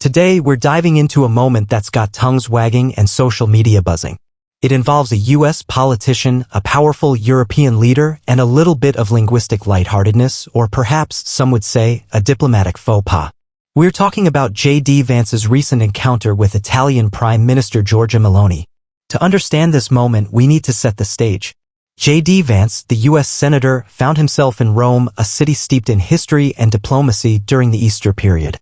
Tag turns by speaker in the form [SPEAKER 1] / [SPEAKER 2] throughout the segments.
[SPEAKER 1] today we're diving into a moment that's got tongues wagging and social media buzzing. It involves a US politician, a powerful European leader, and a little bit of linguistic lightheartedness, or perhaps, some would say, a diplomatic faux pas. We're talking about J.D. Vance's recent encounter with Italian Prime Minister Giorgia Meloni. To understand this moment, we need to set the stage. J.D. Vance, the U.S. Senator, found himself in Rome, a city steeped in history and diplomacy during the Easter period.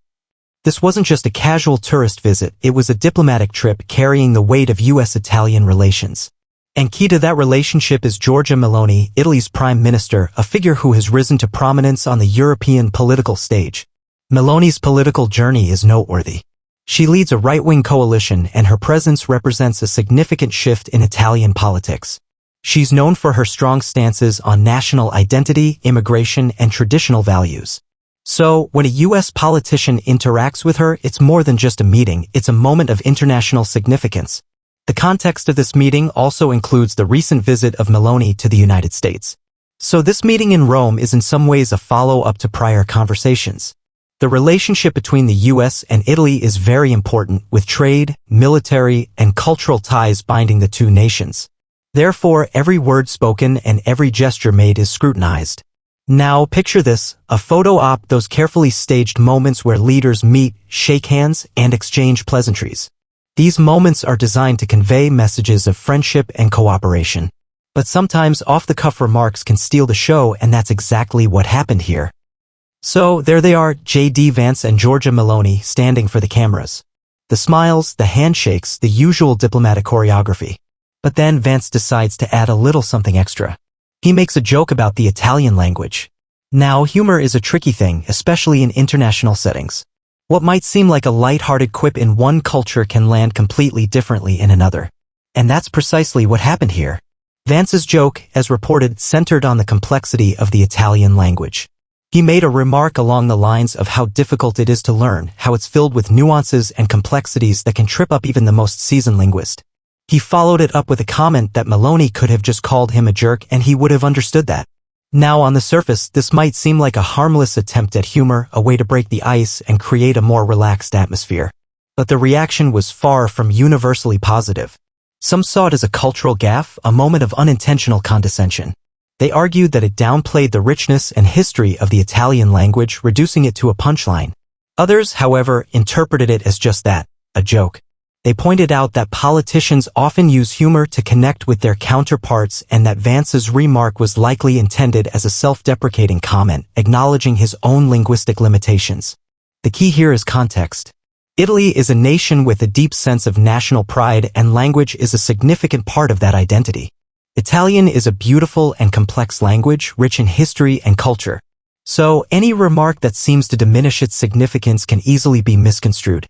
[SPEAKER 1] This wasn't just a casual tourist visit, it was a diplomatic trip carrying the weight of U.S.-Italian relations. And key to that relationship is Giorgia Meloni, Italy's Prime Minister, a figure who has risen to prominence on the European political stage. Meloni's political journey is noteworthy. She leads a right-wing coalition, and her presence represents a significant shift in Italian politics. She's known for her strong stances on national identity, immigration, and traditional values. So, when a U.S. politician interacts with her, it's more than just a meeting, it's a moment of international significance. The context of this meeting also includes the recent visit of Meloni to the United States. So this meeting in Rome is in some ways a follow-up to prior conversations. The relationship between the U.S. and Italy is very important, with trade, military, and cultural ties binding the two nations. Therefore, every word spoken and every gesture made is scrutinized. Now, picture this, a photo op, those carefully staged moments where leaders meet, shake hands, and exchange pleasantries. These moments are designed to convey messages of friendship and cooperation. But sometimes off-the-cuff remarks can steal the show, and that's exactly what happened here. So, there they are, J.D. Vance and Giorgia Meloni standing for the cameras. The smiles, the handshakes, the usual diplomatic choreography. But then Vance decides to add a little something extra. He makes a joke about the Italian language. Now, humor is a tricky thing, especially in international settings. What might seem like a lighthearted quip in one culture can land completely differently in another. And that's precisely what happened here. Vance's joke, as reported, centered on the complexity of the Italian language. He made a remark along the lines of how difficult it is to learn, how it's filled with nuances and complexities that can trip up even the most seasoned linguist. He followed it up with a comment that Meloni could have just called him a jerk and he would have understood that. Now, on the surface, this might seem like a harmless attempt at humor, a way to break the ice and create a more relaxed atmosphere. But the reaction was far from universally positive. Some saw it as a cultural gaffe, a moment of unintentional condescension. They argued that it downplayed the richness and history of the Italian language, reducing it to a punchline. Others, however, interpreted it as just that, a joke. They pointed out that politicians often use humor to connect with their counterparts and that Vance's remark was likely intended as a self-deprecating comment, acknowledging his own linguistic limitations. The key here is context. Italy is a nation with a deep sense of national pride, and language is a significant part of that identity. Italian is a beautiful and complex language, rich in history and culture. So, any remark that seems to diminish its significance can easily be misconstrued.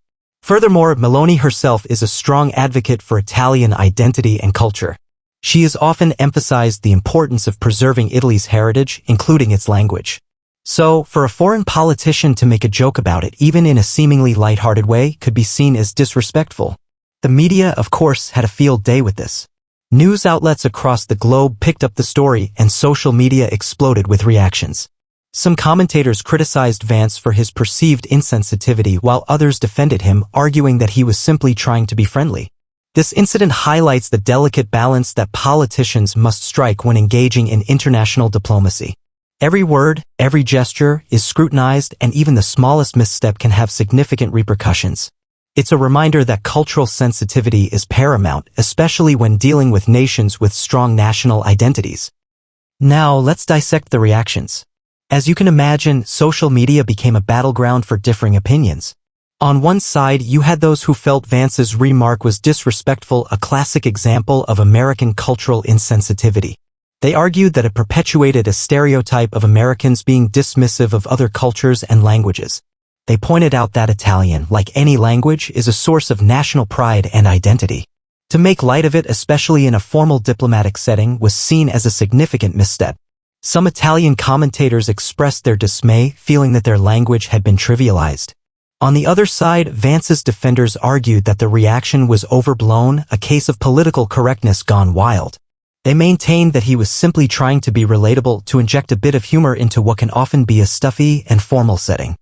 [SPEAKER 1] Furthermore, Meloni herself is a strong advocate for Italian identity and culture. She has often emphasized the importance of preserving Italy's heritage, including its language. So, for a foreign politician to make a joke about it, even in a seemingly lighthearted way, could be seen as disrespectful. The media, of course, had a field day with this. News outlets across the globe picked up the story, and social media exploded with reactions. Some commentators criticized Vance for his perceived insensitivity while others defended him, arguing that he was simply trying to be friendly. This incident highlights the delicate balance that politicians must strike when engaging in international diplomacy. Every word, every gesture is scrutinized, and even the smallest misstep can have significant repercussions. It's a reminder that cultural sensitivity is paramount, especially when dealing with nations with strong national identities. Now, let's dissect the reactions. As you can imagine, social media became a battleground for differing opinions. On one side, you had those who felt Vance's remark was disrespectful, a classic example of American cultural insensitivity. They argued that it perpetuated a stereotype of Americans being dismissive of other cultures and languages. They pointed out that Italian, like any language, is a source of national pride and identity. To make light of it, especially in a formal diplomatic setting, was seen as a significant misstep. Some Italian commentators expressed their dismay, feeling that their language had been trivialized. On the other side, Vance's defenders argued that the reaction was overblown, a case of political correctness gone wild. They maintained that he was simply trying to be relatable, to inject a bit of humor into what can often be a stuffy and formal setting.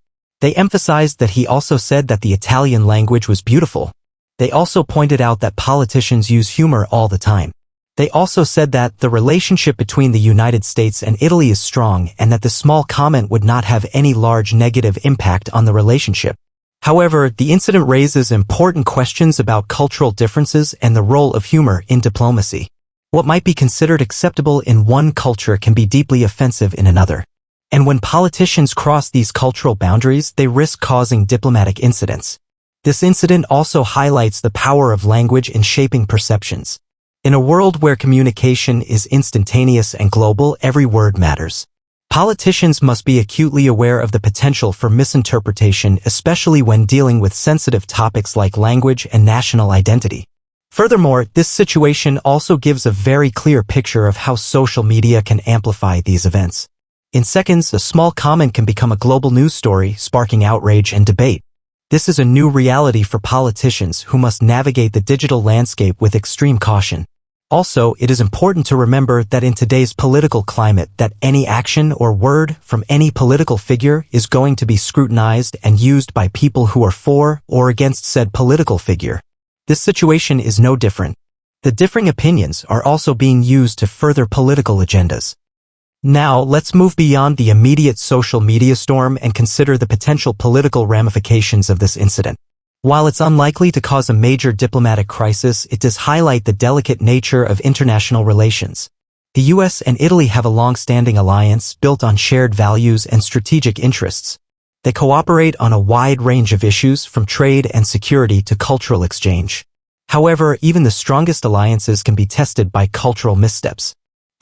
[SPEAKER 1] They emphasized that he also said that the Italian language was beautiful. They also pointed out that politicians use humor all the time. They also said that the relationship between the United States and Italy is strong and that the small comment would not have any large negative impact on the relationship. However, the incident raises important questions about cultural differences and the role of humor in diplomacy. What might be considered acceptable in one culture can be deeply offensive in another. And when politicians cross these cultural boundaries, they risk causing diplomatic incidents. This incident also highlights the power of language in shaping perceptions. In a world where communication is instantaneous and global, every word matters. Politicians must be acutely aware of the potential for misinterpretation, especially when dealing with sensitive topics like language and national identity. Furthermore, this situation also gives a very clear picture of how social media can amplify these events. In seconds, a small comment can become a global news story, sparking outrage and debate. This is a new reality for politicians who must navigate the digital landscape with extreme caution. Also, it is important to remember that in today's political climate that any action or word from any political figure is going to be scrutinized and used by people who are for or against said political figure. This situation is no different. The differing opinions are also being used to further political agendas. Now, let's move beyond the immediate social media storm and consider the potential political ramifications of this incident. While it's unlikely to cause a major diplomatic crisis, it does highlight the delicate nature of international relations. The US and Italy have a long-standing alliance built on shared values and strategic interests. They cooperate on a wide range of issues from trade and security to cultural exchange. However, even the strongest alliances can be tested by cultural missteps.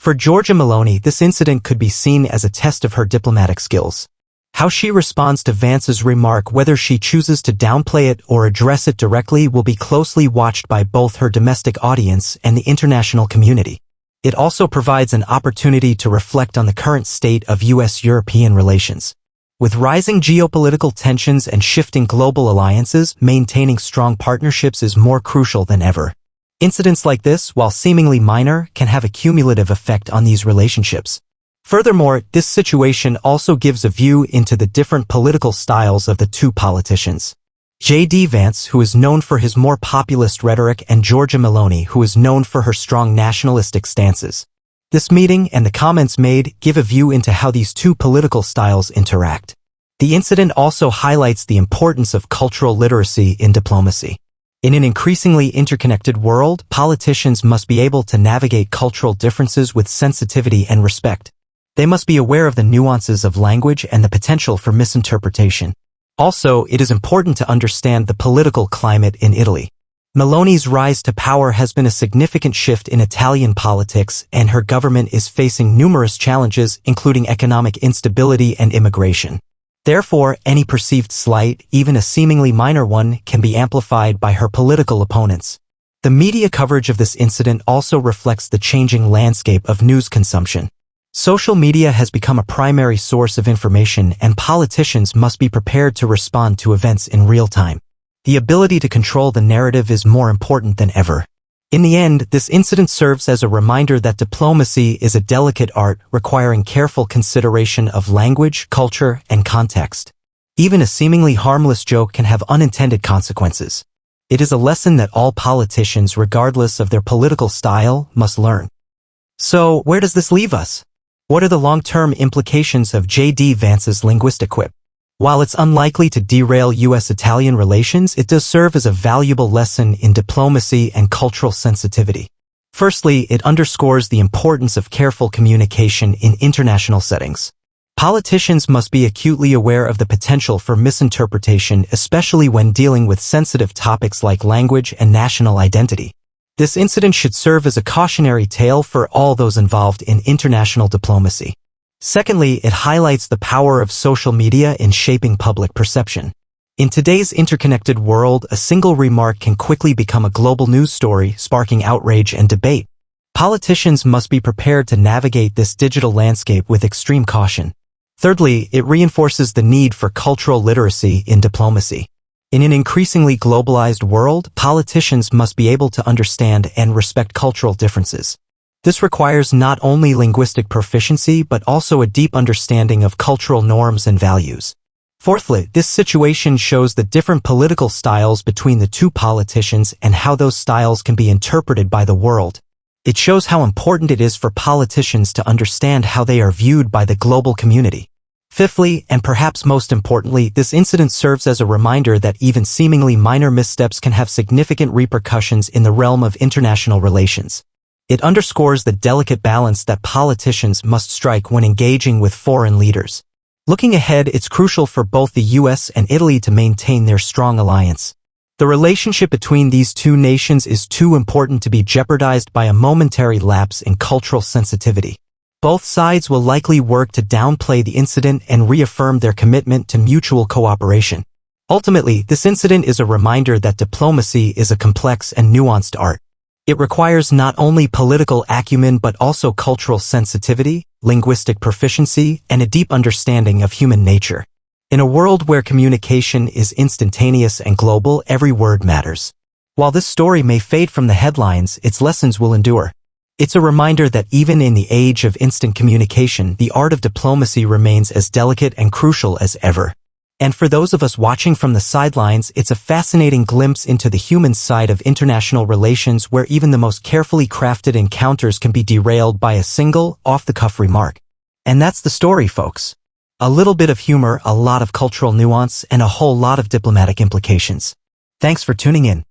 [SPEAKER 1] For Giorgia Meloni, this incident could be seen as a test of her diplomatic skills. How she responds to Vance's remark, whether she chooses to downplay it or address it directly, will be closely watched by both her domestic audience and the international community. It also provides an opportunity to reflect on the current state of US-European relations. With rising geopolitical tensions and shifting global alliances, maintaining strong partnerships is more crucial than ever. Incidents like this, while seemingly minor, can have a cumulative effect on these relationships. Furthermore, this situation also gives a view into the different political styles of the two politicians. J.D. Vance, who is known for his more populist rhetoric, and Giorgia Meloni, who is known for her strong nationalistic stances. This meeting and the comments made give a view into how these two political styles interact. The incident also highlights the importance of cultural literacy in diplomacy. In an increasingly interconnected world, politicians must be able to navigate cultural differences with sensitivity and respect. They must be aware of the nuances of language and the potential for misinterpretation. Also, it is important to understand the political climate in Italy. Meloni's rise to power has been a significant shift in Italian politics, and her government is facing numerous challenges, including economic instability and immigration. Therefore, any perceived slight, even a seemingly minor one, can be amplified by her political opponents. The media coverage of this incident also reflects the changing landscape of news consumption. Social media has become a primary source of information, and politicians must be prepared to respond to events in real time. The ability to control the narrative is more important than ever. In the end, this incident serves as a reminder that diplomacy is a delicate art requiring careful consideration of language, culture, and context. Even a seemingly harmless joke can have unintended consequences. It is a lesson that all politicians, regardless of their political style, must learn. So, where does this leave us? What are the long-term implications of J.D. Vance's linguistic quip? While it's unlikely to derail US-Italian relations, it does serve as a valuable lesson in diplomacy and cultural sensitivity. Firstly, it underscores the importance of careful communication in international settings. Politicians must be acutely aware of the potential for misinterpretation, especially when dealing with sensitive topics like language and national identity. This incident should serve as a cautionary tale for all those involved in international diplomacy. Secondly, it highlights the power of social media in shaping public perception. In today's interconnected world, a single remark can quickly become a global news story, sparking outrage and debate. Politicians must be prepared to navigate this digital landscape with extreme caution. Thirdly, it reinforces the need for cultural literacy in diplomacy. In an increasingly globalized world, politicians must be able to understand and respect cultural differences. This requires not only linguistic proficiency but also a deep understanding of cultural norms and values. Fourthly, this situation shows the different political styles between the two politicians and how those styles can be interpreted by the world. It shows how important it is for politicians to understand how they are viewed by the global community. Fifthly, and perhaps most importantly, this incident serves as a reminder that even seemingly minor missteps can have significant repercussions in the realm of international relations. It underscores the delicate balance that politicians must strike when engaging with foreign leaders. Looking ahead, it's crucial for both the US and Italy to maintain their strong alliance. The relationship between these two nations is too important to be jeopardized by a momentary lapse in cultural sensitivity. Both sides will likely work to downplay the incident and reaffirm their commitment to mutual cooperation. Ultimately, this incident is a reminder that diplomacy is a complex and nuanced art. It requires not only political acumen but also cultural sensitivity, linguistic proficiency, and a deep understanding of human nature. In a world where communication is instantaneous and global, every word matters. While this story may fade from the headlines, its lessons will endure. It's a reminder that even in the age of instant communication, the art of diplomacy remains as delicate and crucial as ever. And for those of us watching from the sidelines, it's a fascinating glimpse into the human side of international relations where even the most carefully crafted encounters can be derailed by a single, off-the-cuff remark. And that's the story, folks. A little bit of humor, a lot of cultural nuance, and a whole lot of diplomatic implications. Thanks for tuning in.